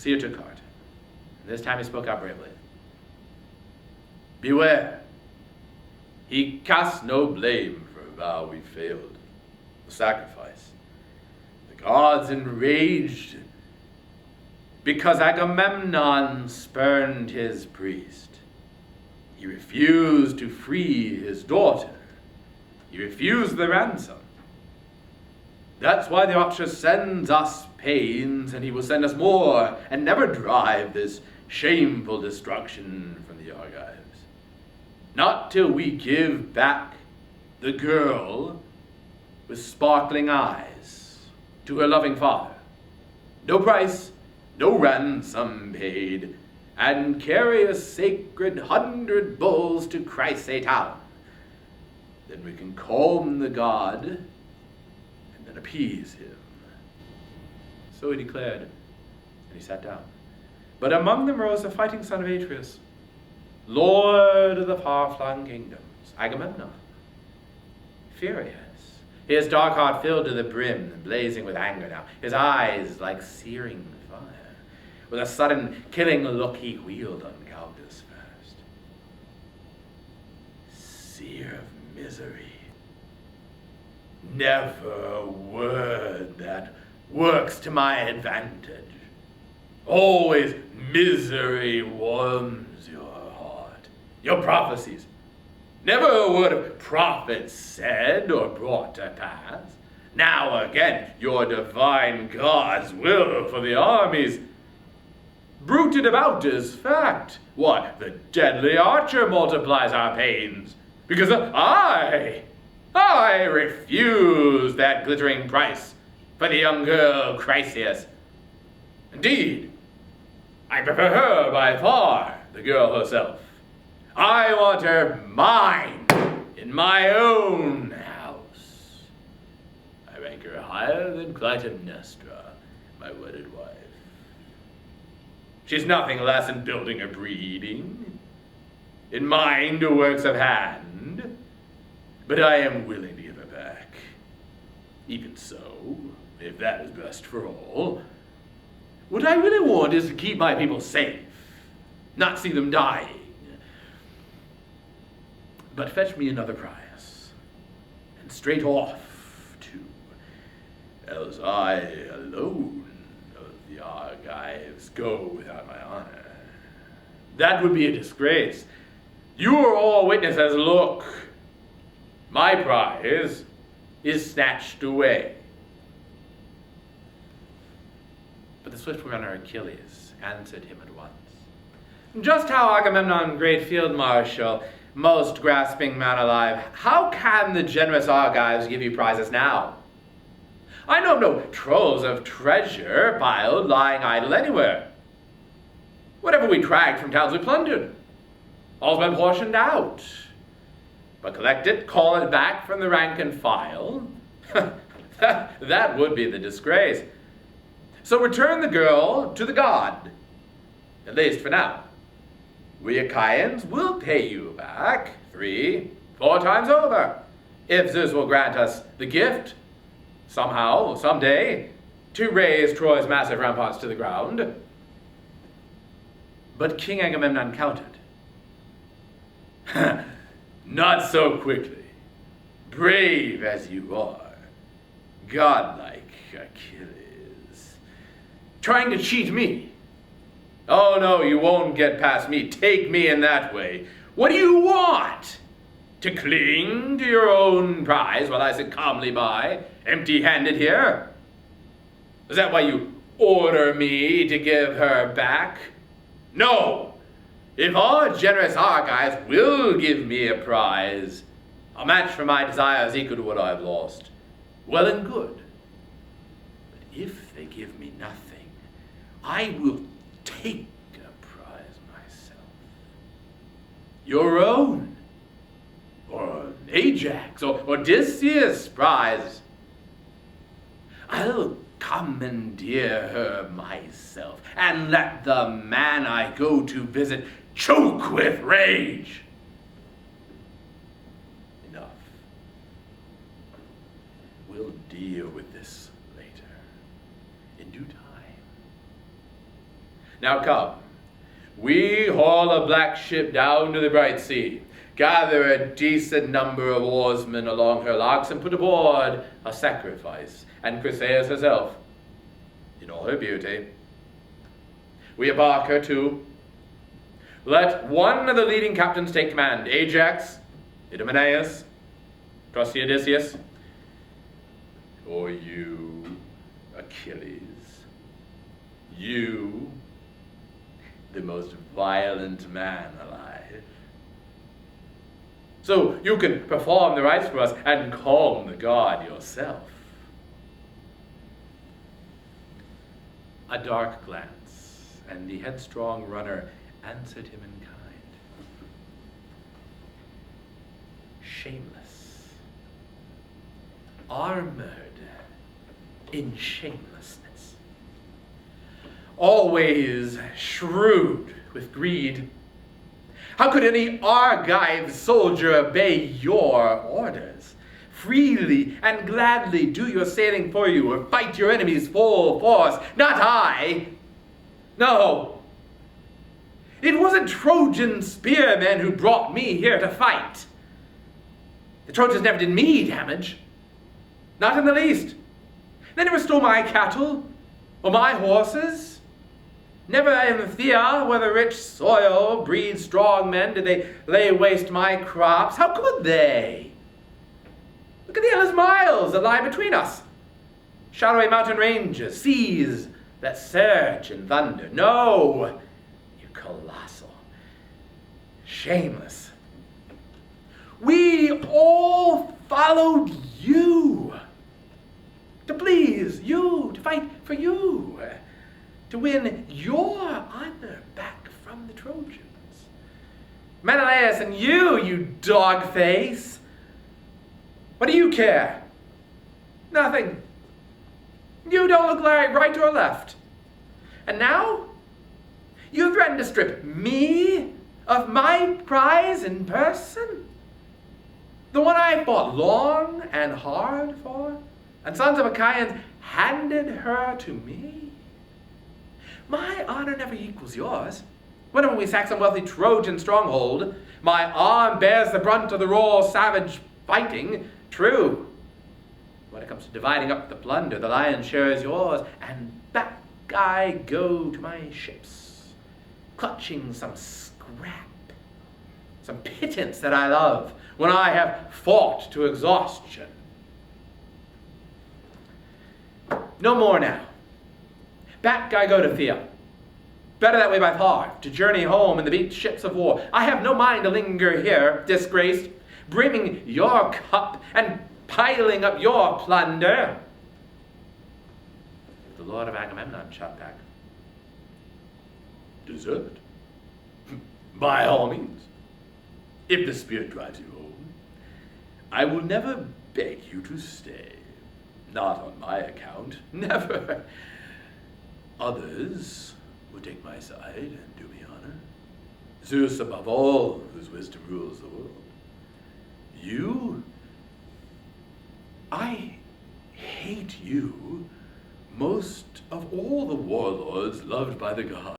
seer took heart. This time he spoke out bravely. Beware. He casts no blame for a vow we failed, a sacrifice. The gods enraged because Agamemnon spurned his priest. He refused to free his daughter. He refused the ransom. That's why the Archer sends us pains, and he will send us more, and never drive this shameful destruction from the Argives. Not till we give back the girl with sparkling eyes to her loving father. No price, no ransom paid, and carry a sacred 100 bulls to Chryseis town. Then we can calm the god and then appease him. So he declared, and he sat down. But among them rose the fighting son of Atreus, lord of the far-flung kingdoms, Agamemnon, furious. His dark heart filled to the brim, blazing with anger now, his eyes like searing fire. With a sudden killing look, he wheeled on Galgus first. Seer of misery, never a word that works to my advantage. Always misery warms your heart. Your prophecies, never a word of profit said or brought to pass. Now again, your divine gods will for the armies. Bruited about is fact. What, the deadly archer multiplies our pains. Because I refuse that glittering price for the young girl Chryseis. Indeed, I prefer her by far, the girl herself. I want her mine, in my own house. I rank her higher than Clytemnestra, my wedded wife. She's nothing less in building or breeding, in mind or works of hand, but I am willing to give her back. Even so, if that is best for all, what I really want is to keep my people safe, not see them dying. But fetch me another prize, and straight off too, else I alone of the Argives go without my honor. That would be a disgrace. You are all witnesses. Look, my prize is snatched away. But the swift runner Achilles answered him at once. Just how, Agamemnon, great field marshal, most grasping man alive, how can the generous Argives give you prizes now? I know no troves of treasure piled, lying idle anywhere. Whatever we dragged from towns we plundered. All's been portioned out. But collect it, call it back from the rank and file, that would be the disgrace. So return the girl to the god, at least for now. We Achaeans will pay you back 3, 4 times over, if Zeus will grant us the gift, somehow, someday, to raise Troy's massive ramparts to the ground. But King Agamemnon countered. Not so quickly. Brave as you are, godlike Achilles, trying to cheat me. Oh no, you won't get past me. Take me in that way. What do you want? To cling to your own prize while I sit calmly by, empty-handed here? Is that why you order me to give her back? No! If our generous Argives will give me a prize, a match for my desires equal to what I've lost, well and good. But if they give me nothing, I will take a prize myself. Your own, or Ajax, or Odysseus' prize. I'll commandeer her myself, and let the man I go to visit choke with rage. Enough. We'll deal with this later, in due time. Now come, we haul a black ship down to the bright sea, gather a decent number of oarsmen along her locks, and put aboard a sacrifice, and Chryseis herself, in all her beauty. We embark her too. Let one of the leading captains take command, Ajax, Idomeneus, trusty Odysseus, or you, Achilles, you, the most violent man alive. So you can perform the rites for us and calm the god yourself. A dark glance, and the headstrong runner answered him in kind. Shameless, armored in shamelessness, always shrewd with greed. How could any Argive soldier obey your orders, freely and gladly do your sailing for you, or fight your enemies full force? Not I. No. It wasn't Trojan spearmen who brought me here to fight. The Trojans never did me damage. Not in the least. They never stole my cattle or my horses. Never in Thea, where the rich soil breeds strong men, did they lay waste my crops. How could they? Look at the endless miles that lie between us. Shadowy mountain ranges, seas that surge and thunder. No, you colossal, shameless. We all followed you. To please you, to fight for you, to win your honor back from the Trojans. Menelaus and you dog face. What do you care? Nothing. You don't look like right or left. And now, you threaten to strip me of my prize in person? The one I fought long and hard for? And sons of Achaeans handed her to me? My honor never equals yours. Whenever we sack some wealthy Trojan stronghold, my arm bears the brunt of the raw savage fighting. True. When it comes to dividing up the plunder, the lion's share is yours, and back I go to my ships, clutching some scrap, some pittance that I love, when I have fought to exhaustion. No more now. Back I go to Thea. Better that way by far, to journey home in the beaked ships of war. I have no mind to linger here, disgraced, brimming your cup and piling up your plunder. The Lord of Agamemnon shot back. Desert? By all means. If the spirit drives you home, I will never beg you to stay. Not on my account, never. Others will take my side and do me honor. Zeus above all, whose wisdom rules the world. You, I hate you most of all the warlords loved by the gods.